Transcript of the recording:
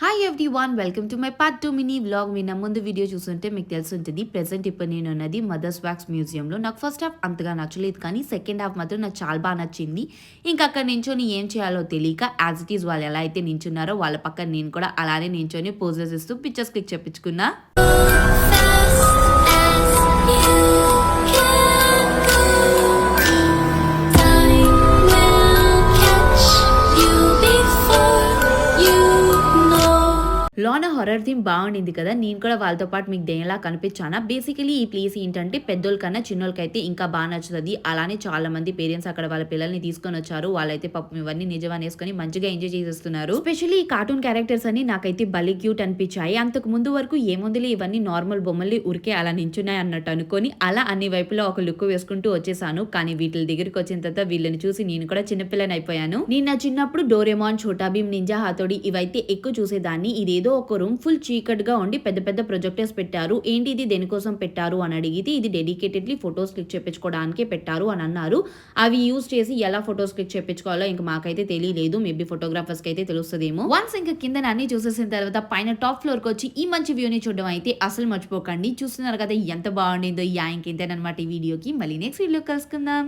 Hi everyone, welcome to my part 2 mini vlog. మీ నా ముందు వీడియో చూస్తుంటే మీకు తెలుసుంటుంది. ప్రెసెంట్ ఇప్పుడు నేను ఉన్నది మదర్స్ వ్యాక్స్ మ్యూజియంలో. నాకు ఫస్ట్ హాఫ్ అంతగా నచ్చలేదు, కానీ సెకండ్ హాఫ్ మాత్రం నాకు చాలా బాగా నచ్చింది. ఇంకా అక్కడ నించొని ఏం చేయాలో తెలియక యాజ్ ఇట్ ఈస్ వాళ్ళు ఎలా అయితే నించున్నారో వాళ్ళ పక్కన నేను కూడా అలానే నించొని పోజెస్ ఇస్తూ పిక్చర్స్ క్లిక్ చేపించుకున్నా. లోన హారర్ థీమ్ బాగుండింది కదా, నేను కూడా వాళ్ళతో పాటు మీకు దెయ్యంలా కనిపించానా. బేసికలీ ఈ ప్లేస్ ఏంటంటే పెద్దోళ్ళ కన్నా చిన్నోళ్ళకైతే ఇంకా బాగా నచ్చుతుంది. అలానే చాలా మంది పేరెంట్స్ అక్కడ వాళ్ళ పిల్లల్ని తీసుకొని వచ్చారు. వాళ్ళైతే పాపం ఇవన్నీ నిజమని వేసుకొని మంచిగా ఎంజాయ్ చేసేస్తున్నారు. స్పెషల్లీ ఈ కార్టూన్ క్యారెక్టర్స్ అని నాకైతే భలే క్యూట్ అనిపించాయి. అంతకు ముందు వరకు ఏముందిలే ఇవన్నీ నార్మల్ బొమ్మల్ని ఉరికే అలా నించున్నాయి అన్నట్టు అనుకొని అలా అన్ని వైపులో ఒక లుక్ వేసుకుంటూ వచ్చేసాను. కానీ వీటి దగ్గరికి వచ్చిన తర్వాత వీళ్ళని చూసి నేను కూడా చిన్నపిల్లని అయిపోయాను. నేను నా చిన్నప్పుడు డోరేమాన్, ఛోటా భీమ్, నింజా హతోడి ఇవైతే ఎక్కువ చూసేదాన్ని. ఇదేదో ఒక రూమ్ ఫుల్ చీకట్ గా ఉండి పెద్ద పెద్ద ప్రొజెక్టర్స్ పెట్టారు. ఏంటి ఇది దేనికోసం పెట్టారు అని అడిగితే ఇది డెడికేటెడ్లీ ఫొటోస్ క్లిక్ చేయించుకోవడానికే పెట్టారు అని అన్నారు. అవి యూజ్ చేసి ఎలా ఫొటోస్ క్లిక్ చేయించుకోవాలో ఇంకా మాకైతే తెలియలేదు. మేబీ ఫోటోగ్రాఫర్స్ కి అయితే తెలుస్తుందేమో. వన్స్ ఇంకా కింద అన్ని చూసేసిన తర్వాత పైన టాప్ ఫ్లోర్ కి వచ్చి ఈ మంచి వ్యూని చూడడం అయితే అసలు మర్చిపోకండి. చూస్తున్నారు కదా ఎంత బాగుండిందో. ఇంకేంతేనమాట ఈ వీడియోకి. మళ్ళీ నెక్స్ట్ వీడియో కలుసుకుందాం.